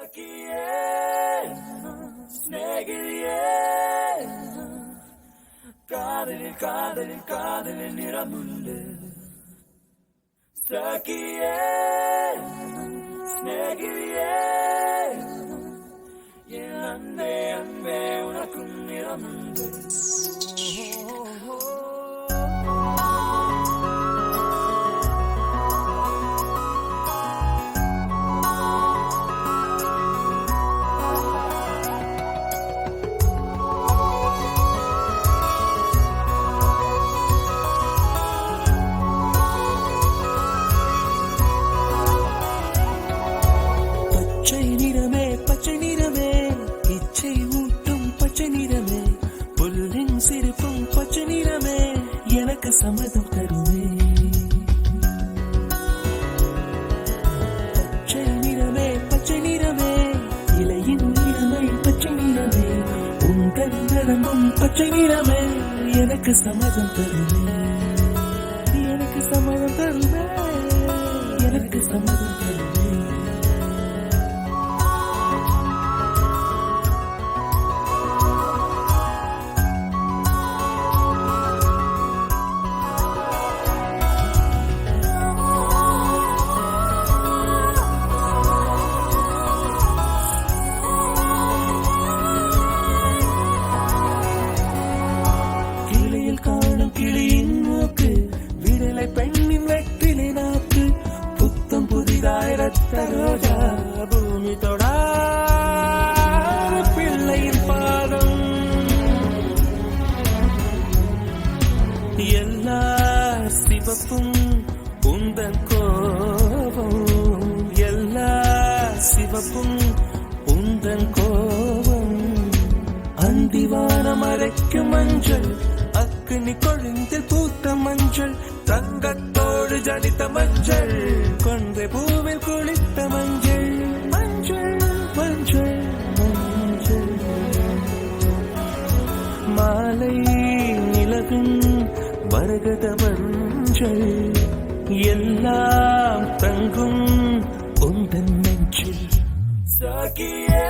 സഖിയേ സ്നേഹിതയേ കാതലിൽ കാതലിൽ കാതലിൽ നിറമുണ്ട് സഖിയേ സ്നേഹിതയേ என் அன்பே அன்பே உனக்கும் நிறமுண்டு பச்சை நிறமே இச்சை ஊட்டும் பச்சை நிறமே புல்லின் சிரிப்பும் பச்சை நிறமே எனக்கு சம்மதம் தருமே பச்சை நிறமே இலையின் நிறமை பச்சை நிறமே உங்கள் நலமும் பச்சை நிறமே எனக்கு சம்மதம் தருமே எனக்கு சம்மதம் தருமே எனக்கு சம்மதம் தருமே கிளியின் மூக்கு விரலை பெண்ணின் வெற்றிலை நாக்கு புத்தம் புதிதாய் ரத்த ரோஜா பூமி தொடா பிள்ளையின் பாதம் எல்லா சிவப்பும் உந்தன் கோபம் எல்லா சிவப்பும் உந்தன் கோபம் அந்திவானம் அரைக்கும் மஞ்சள் அக்கினி கொழுந்தில் பூத்த மஞ்சள் தங்கத்தோடு ஜனித்த மஞ்சள் கொன்றை பூவில் குளித்த மஞ்சள் மஞ்சள் மஞ்சள் மஞ்சள் மாலை நிலவின் மரகத மஞ்சள் எல்லாம் தங்கும் உந்தன் நெஞ்சில் சகியே